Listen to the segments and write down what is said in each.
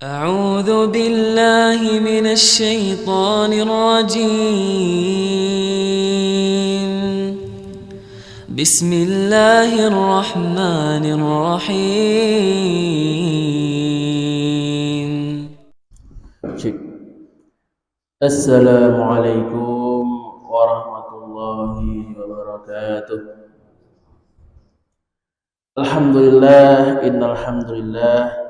أعوذ بالله من الشيطان الرجيم بسم الله الرحمن الرحيم Cik. Assalamualaikum warahmatullahi wabarakatuh. Alhamdulillah, innal hamdulillah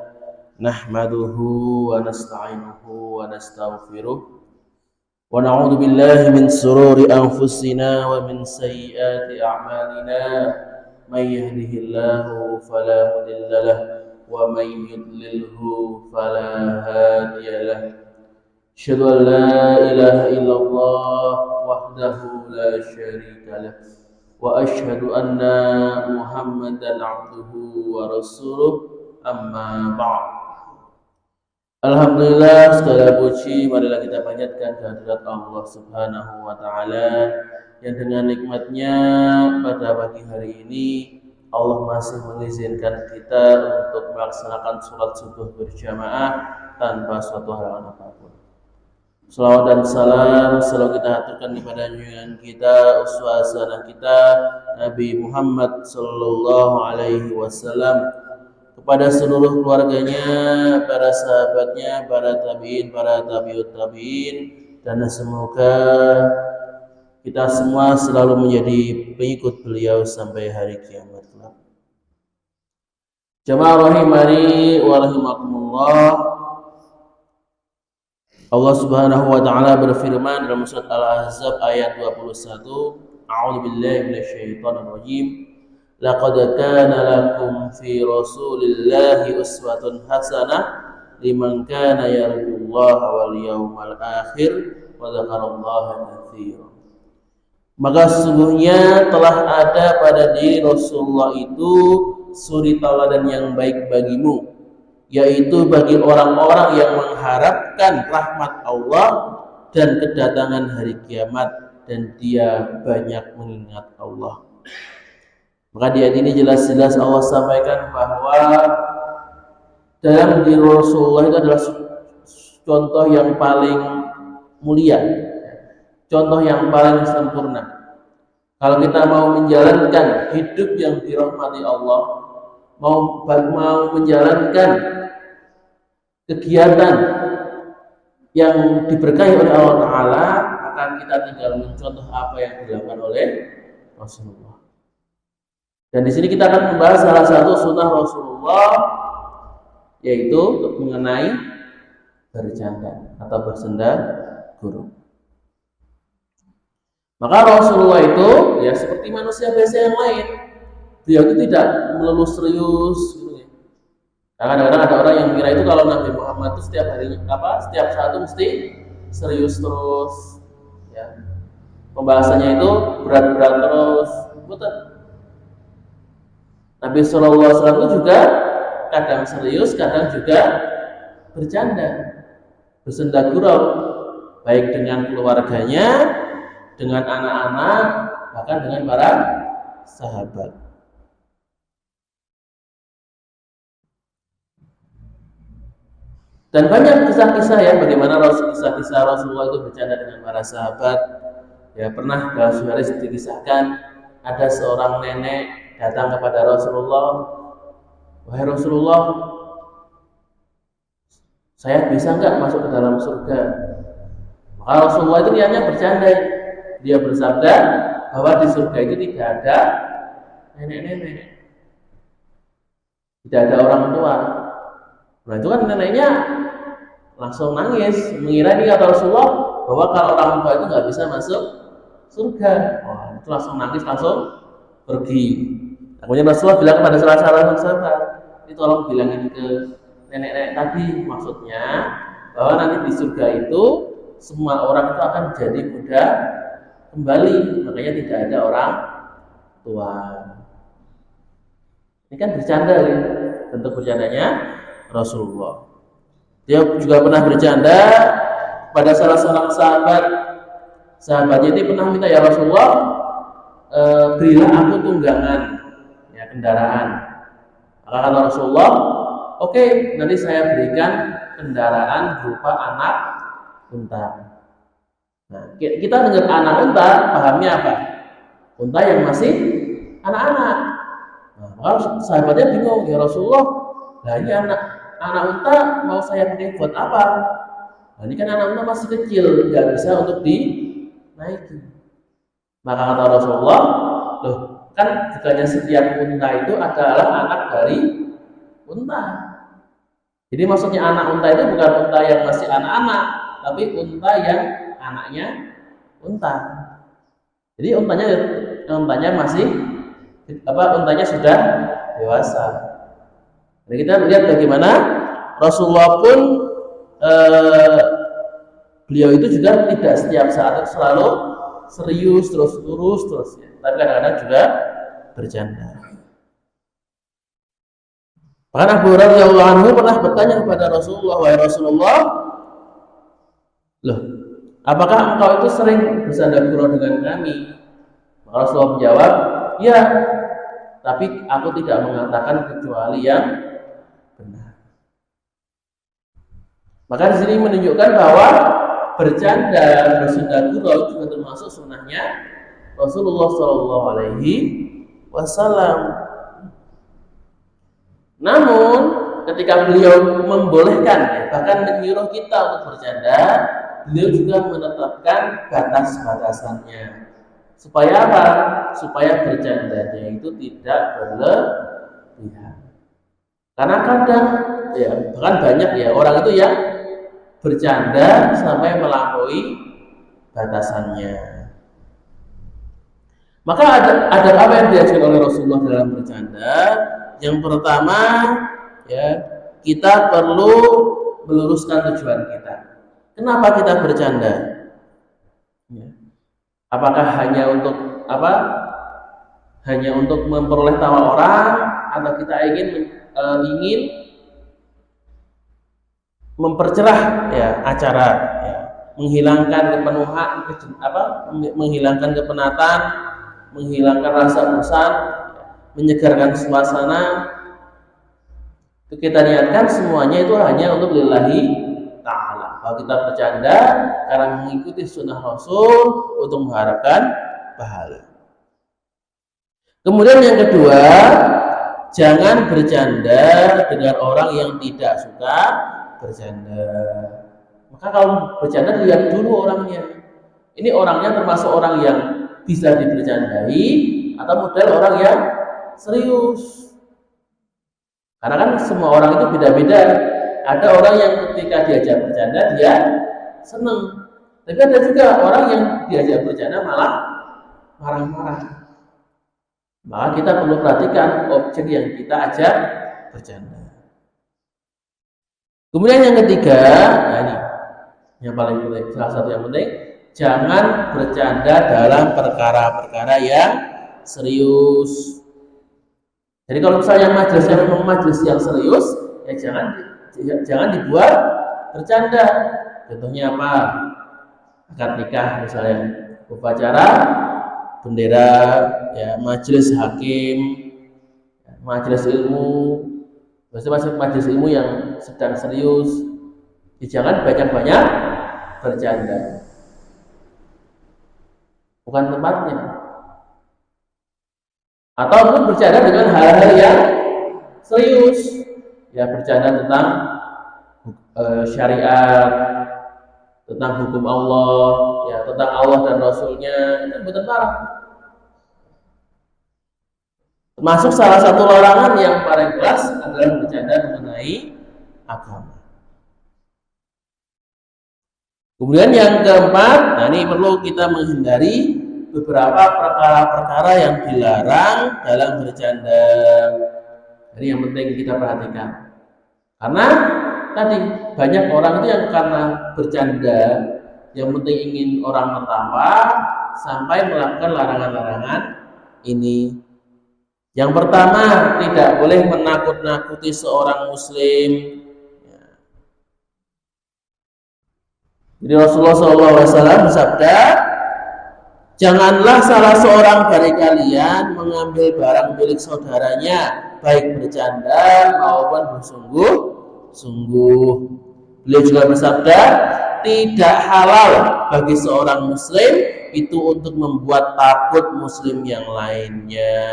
nahmaduhu wa nasta'inuhu wa nastaghfiruh wa na'udzu billahi min sururi anfusina wa min sayyiati a'malina. May yahdihillahu fala mudilla lahu wa may yudlilhu fala hadiya lahu. Asyhadu an la ilaha illallah wahdahu la syarika lah wa asyhadu anna Muhammadan abduhu wa rasuluh, amma ba'd. Alhamdulillah, segala puji marilah kita panjatkan kehadirat Allah Subhanahu wa taala yang dengan nikmatnya pada pagi hari ini Allah masih mengizinkan kita untuk melaksanakan sholat subuh berjamaah tanpa suatu halangan apapun. Salawat dan salam selalu kita aturkan kepada junjungan kita, uswah hasanah kita, Nabi Muhammad sallallahu alaihi wasallam, kepada seluruh keluarganya, para sahabatnya, para tabi'in, para tabi'ut tabi'in, dan semoga kita semua selalu menjadi pengikut beliau sampai hari kiamat kelak. Jamaah rahimani wa rahimakumullah. Allah Subhanahu wa taala berfirman dalam surat Al-Ahzab ayat 21, A'udzu billahi minasyaitonir rajim. Laqad kana lakum fi Rasulillahi uswatun hasanah liman kana yarjullaha wal yawmal akhir wa dzakarallaha katsiran. Maka sesungguhnya telah ada pada diri Rasulullah itu suri tauladan yang baik bagimu, yaitu bagi orang-orang yang mengharapkan rahmat Allah dan kedatangan hari kiamat, dan dia banyak mengingat Allah. Maka di ayat ini jelas-jelas Allah sampaikan bahwa dalam diri Rasulullah itu adalah contoh yang paling mulia, contoh yang paling sempurna. Kalau kita mau menjalankan hidup yang dirahmati Allah, mau menjalankan kegiatan yang diberkahi oleh Allah Ta'ala, maka kita tinggal mencontoh apa yang dilakukan oleh Rasulullah. Dan di sini kita akan membahas salah satu sunnah Rasulullah, yaitu mengenai bercanda atau bersenda guru. Maka Rasulullah itu ya seperti manusia biasa yang lain. Beliau itu tidak melulu serius gitu ya. Kadang-kadang ada orang yang mengira itu kalau Nabi Muhammad itu setiap saat itu mesti serius terus ya. Pembahasannya itu berat-berat terus. Betul. Nabi sallallahu alaihi wasallam itu juga kadang serius, kadang juga bercanda, bersenda gurau, baik dengan keluarganya, dengan anak-anak, bahkan dengan para sahabat. Dan banyak kisah-kisah ya bagaimana kisah-kisah Rasulullah itu bercanda dengan para sahabat. Ya pernah dalam hadis dikisahkan ada seorang nenek datang kepada Rasulullah, wahai Rasulullah, saya bisa nggak masuk ke dalam surga? Maka Rasulullah itu niatnya bercanda. Dia bersabda bahwa di surga itu tidak ada nenek-nenek, tidak ada orang tua. Nah itu kan neneknya langsung nangis, mengira dia kata Rasulullah bahwa kalau orang tua itu nggak bisa masuk surga. Oh, itu langsung nangis, langsung pergi. Kemudian Rasulullah bilang kepada salah sahabat, ini tolong bilangin ke nenek-nenek tadi, maksudnya bahwa nanti di surga itu semua orang itu akan jadi muda kembali, makanya tidak ada orang tua. Ini kan bercanda ya, bentuk bercandanya Rasulullah. Dia juga pernah bercanda pada salah seorang sahabatnya ini pernah minta, ya Rasulullah, berilah aku tunggangan ya kendaraan. Maka kata Rasulullah, oke, nanti saya berikan kendaraan berupa anak unta. Nah, kita dengar anak unta, pahamnya apa? Unta yang masih anak-anak. Nah, maka sahabatnya bingung, ya Rasulullah, nah ini anak unta mau saya pakai buat apa? Nah, ini kan anak unta masih kecil, nggak bisa untuk dinaiki. Maka kata Rasulullah, loh, kan bukannya setiap unta itu adalah anak dari unta. Jadi maksudnya anak unta itu bukan unta yang masih anak-anak, tapi unta yang anaknya unta. Jadi untanya masih untanya sudah dewasa. Jadi kita lihat bagaimana Rasulullah pun beliau itu juga tidak setiap saat selalu serius terus lurus terus, tapi kadang-kadang juga bercanda. Bahkan Abu Hurairah radhiyallahu anhu pernah bertanya kepada Rasulullah, wahai Rasulullah, loh, apakah engkau itu sering bersanda gurau dengan kami? Maka Rasulullah menjawab, ya, tapi aku tidak mengatakan kecuali yang benar. Maka di sini menunjukkan bahwa bercanda, bersanda gurau juga termasuk sunnahnya Rasulullah Shallallahu Alaihi Wasallam. Namun ketika beliau membolehkan, bahkan menyuruh kita untuk bercanda, beliau juga menetapkan batas-batasannya. Supaya apa? Supaya bercandanya itu tidak berlebihan. Karena kadang, ya bahkan banyak ya orang itu yang bercanda sampai melampaui batasannya. Maka ada apa yang diajarkan oleh Rasulullah dalam bercanda? Yang pertama, ya, kita perlu meluruskan tujuan kita. Kenapa kita bercanda? Ya. Apakah hanya untuk apa? Hanya untuk memperoleh tawa orang, atau kita ingin mempercerah ya acara, ya, menghilangkan menghilangkan kepenatan, menghilangkan rasa bosan, menyegarkan suasana. Itu kita niatkan semuanya itu hanya untuk lillahi ta'ala. Kalau kita bercanda karena mengikuti sunnah Rasul untuk mengharapkan pahala. Kemudian yang kedua, jangan bercanda dengan orang yang tidak suka bercanda. Maka kalau bercanda lihat dulu orangnya. Ini orangnya termasuk orang yang bisa dibercandai atau model orang yang serius. Karena kan semua orang itu beda-beda. Ada orang yang ketika diajak bercanda dia seneng, tapi ada juga orang yang diajak bercanda malah marah-marah. Maka kita perlu perhatikan objek yang kita ajak bercanda. Kemudian yang ketiga, nah ini yang paling penting, salah satu yang penting, jangan bercanda dalam perkara-perkara yang serius. Jadi kalau misalnya majelisnya memang majelis yang serius, ya jangan dibuat bercanda. Contohnya apa? Akad nikah misalnya, upacara bendera, ya, majelis hakim, majelis ilmu, maksudnya majelis ilmu yang sedang serius. Jangan banyak-banyak bercanda, bukan tempatnya. Ataupun bercanda dengan hal-hal yang serius, ya, bercanda tentang syariat, tentang hukum Allah, ya, tentang Allah dan Rasulnya, itu bukan barang. Termasuk salah satu larangan yang paling keras adalah bercanda mengenai agama. Kemudian yang keempat, nah ini perlu kita menghindari beberapa perkara-perkara yang dilarang dalam bercanda. Jadi yang penting kita perhatikan. Karena tadi banyak orang itu yang karena bercanda, yang penting ingin orang tertawa, sampai melakukan larangan-larangan ini. Yang pertama, tidak boleh menakut-nakuti seorang muslim. Jadi Rasulullah SAW bersabda, Janganlah salah seorang dari kalian mengambil barang milik saudaranya, baik bercanda maupun bersungguh-sungguh. Beliau juga bersabda, tidak halal bagi seorang muslim itu untuk membuat takut muslim yang lainnya.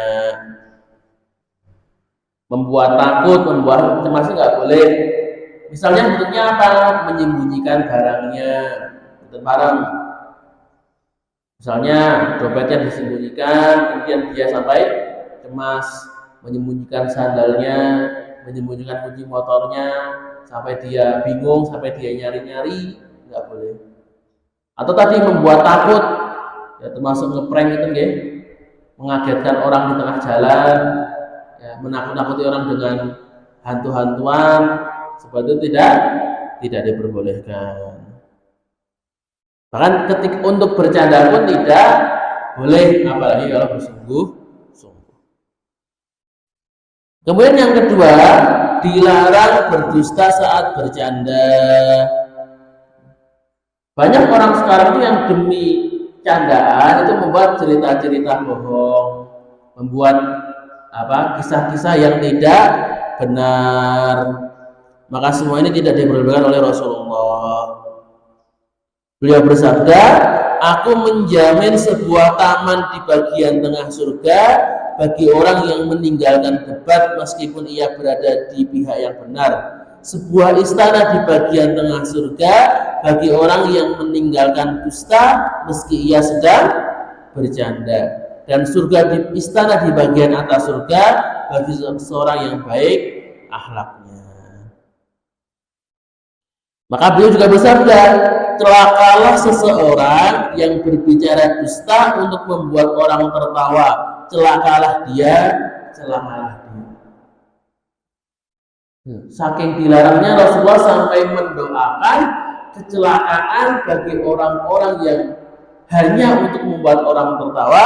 Membuat takut, membuat cemas nggak boleh. Misalnya bentuknya apa? Menyembunyikan barangnya, barang. Misalnya dompetnya disembunyikan, kemudian dia sampai cemas, menyembunyikan sandalnya, menyembunyikan kunci motornya, sampai dia bingung, sampai dia nyari-nyari, nggak boleh. Atau tadi membuat takut, ya termasuk ngeprank itu, ya, mengagetkan orang di tengah jalan, ya, menakut-nakuti orang dengan hantu-hantuan, seperti itu tidak diperbolehkan. Bahkan ketika untuk bercanda pun tidak boleh, apalagi kalau bersungguh-sungguh. Kemudian yang kedua, dilarang berdusta saat bercanda. Banyak orang sekarang itu yang demi candaan itu membuat cerita-cerita bohong, membuat kisah-kisah yang tidak benar. Maka semua ini tidak diperbolehkan oleh Rasulullah. Beliau bersabda, aku menjamin sebuah taman di bagian tengah surga bagi orang yang meninggalkan debat meskipun ia berada di pihak yang benar. Sebuah istana di bagian tengah surga bagi orang yang meninggalkan dusta meski ia sedang bercanda. Dan surga di istana di bagian atas surga bagi seorang yang baik akhlaknya. Maka beliau juga bersabda, celakalah seseorang yang berbicara dusta untuk membuat orang tertawa. Celakalah dia. Saking dilarangnya Rasulullah sampai mendoakan kecelakaan bagi orang-orang yang hanya untuk membuat orang tertawa,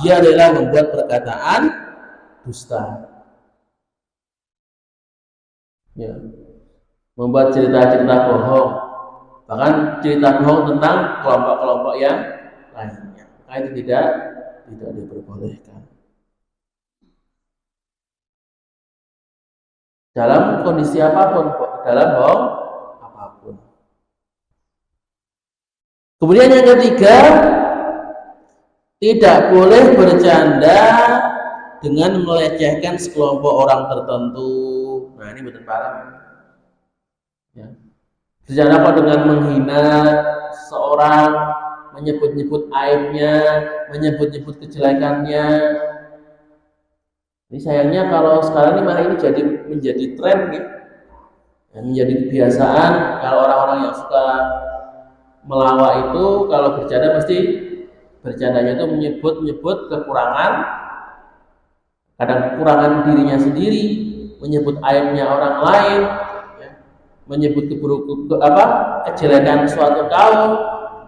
dia rela membuat perkataan dusta. Ya. Membuat cerita-cerita bohong, bahkan cerita bohong tentang kelompok-kelompok yang lainnya. Maka itu tidak diperbolehkan dalam kondisi apapun, dalam bohong apapun. Kemudian yang ketiga, tidak boleh bercanda dengan melecehkan sekelompok orang tertentu. Nah, ini betul parah. Ya. Bercanda apa? Dengan menghina seorang, menyebut-nyebut aibnya, menyebut-nyebut kejelekannya. Ini sayangnya kalau sekarang ini malah ini menjadi tren, ya. Menjadi kebiasaan. Kalau orang-orang yang suka melawak itu kalau bercanda mesti bercandanya itu menyebut kekurangan, kadang kekurangan dirinya sendiri, menyebut aibnya orang lain, menyebut kejelekan suatu kaum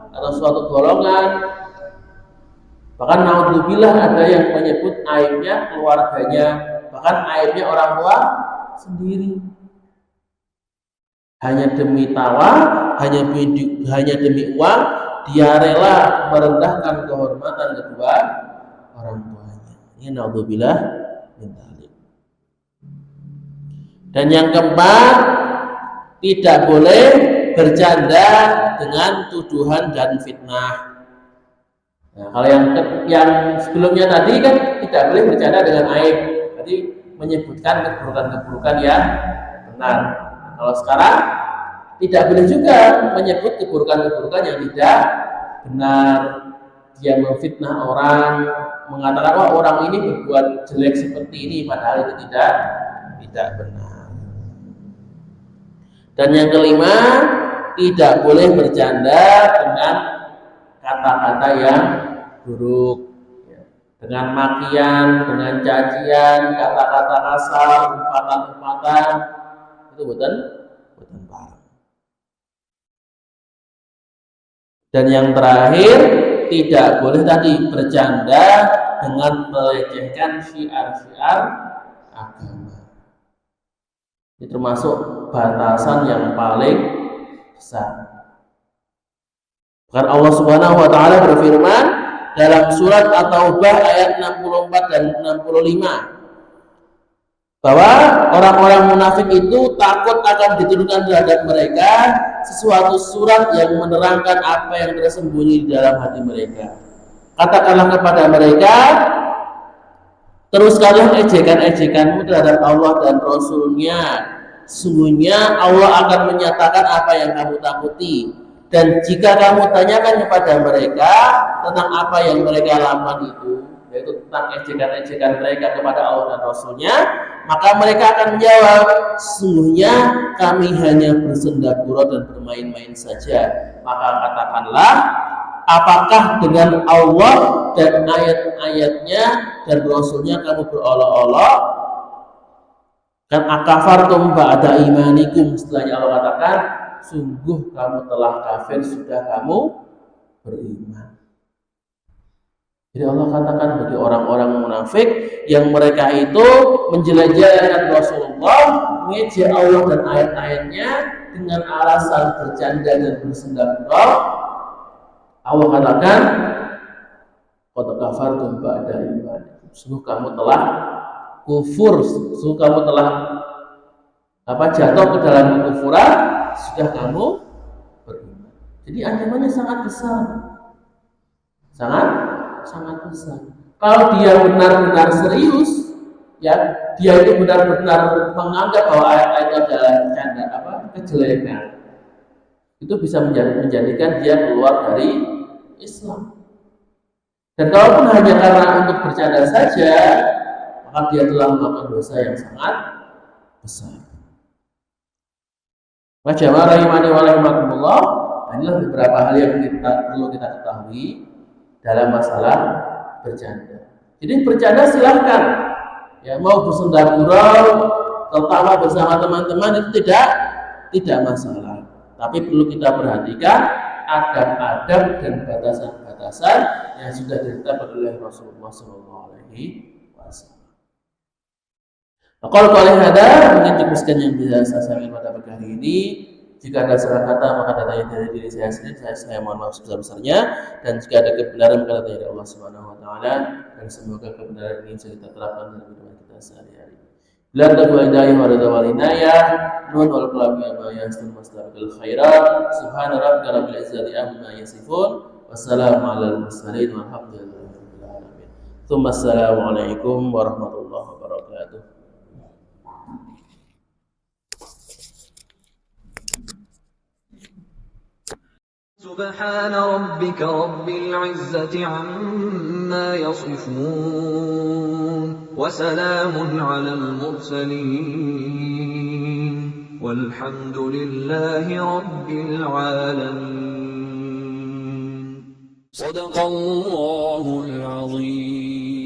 atau suatu golongan. Bahkan naudzubillah ada yang menyebut aibnya keluarganya, bahkan aibnya orang tua sendiri. Hanya demi tawa, hanya demi uang, dia rela merendahkan kehormatan kedua orang tuanya. Ini naudzubillah min dzalik. Dan yang keempat, tidak boleh bercanda dengan tuduhan dan fitnah. Nah, kalau yang sebelumnya tadi kan tidak boleh bercanda dengan aib, jadi menyebutkan keburukan-keburukan yang benar. Nah, kalau sekarang tidak boleh juga menyebut keburukan-keburukan yang tidak benar. Dia memfitnah orang, mengatakan wah orang ini berbuat jelek seperti ini, padahal itu tidak benar. Dan yang kelima, tidak boleh bercanda dengan kata-kata yang buruk, dengan makian, dengan cacian, kata-kata kasar, umpatan-umpatan, itu bukan parah. Dan yang terakhir, tidak boleh tadi bercanda dengan melecehkan syiar-syiar agama. Ini termasuk batasan yang paling besar. Karena Allah Subhanahu wa taala berfirman dalam surat At-Taubah ayat 64 dan 65 bahwa orang-orang munafik itu takut akan diturunkan terhadap mereka sesuatu surat yang menerangkan apa yang tersembunyi di dalam hati mereka. Katakanlah kepada mereka, teruskanlah ejekan-ejekanmu terhadap Allah dan Rasul-Nya. Sesungguhnya Allah akan menyatakan apa yang kamu takuti. Dan jika kamu tanyakan kepada mereka tentang apa yang mereka lakukan itu, yaitu tentang ejekan-ejekan mereka kepada Allah dan Rasul-Nya, maka mereka akan menjawab, sesungguhnya kami hanya bersenda gurau dan bermain-main saja. Maka katakanlah, apakah dengan Allah dan ayat-ayatnya dan Rasul-Nya kamu berolok-olok? Kan akafartum ba'da imanikum, setelahnya Allah katakan, sungguh kamu telah kafir sudah kamu beriman. Jadi Allah katakan bagi orang-orang munafik yang mereka itu menjelajahkan Rasulullah, mengejek Allah dan ayat-ayatnya dengan alasan bercanda dan bersenda gurau, Allah katakan, qad kafartum ba'da imanikum, sungguh kamu telah kufur, sungguh kamu telah jatuh ke dalam kekufuran, sudah kamu beriman. Jadi ancamannya sangat besar, sangat besar. Kalau dia benar-benar serius, ya dia itu benar-benar menganggap bahwa ayat-ayat adalah canda, kejelekan, itu bisa menjadikan dia keluar dari Islam. Dan kalaupun hanya karena untuk bercanda saja, maka dia telah melakukan dosa yang sangat besar. Jamaah rahimani wa rahimakumullah, inilah beberapa hal yang perlu kita ketahui dalam masalah bercanda. Jadi bercanda silahkan, ya mau bersenda gurau, tertawa bersama teman-teman itu tidak masalah. Tapi perlu kita perhatikan adab-adab dan batasan-batasan yang sudah ditetapkan oleh Rasulullah SAW. Kalau kalian ada, mungkin cukup sekian yang bisa saya sampaikan pada pagi hari ini. Jika ada salah kata, maka datanya dari diri saya sendiri. Saya mohon maaf sebesar-besarnya. Dan jika ada kebenaran, maka datanya dari Allah Subhanahu Wa Taala. Dan semoga kebenaran ini bisa kita terapkan dalam kehidupan kita sehari-hari. Bila taqwa hidayah wa ridha wal inayah, nun wal qalbi ma yastul mustaqbil khairat. Subhana rabbika rabbil izzati amma yasifun. Wassalamu alal mursalin walhamdulillahi rabbil alamin. Tsumma assalamu alaikum warahmatullahi wabarakatuh. سبحان ربك رب العزة عما يصفون وسلام على المرسلين والحمد لله رب العالمين صدق الله العظيم.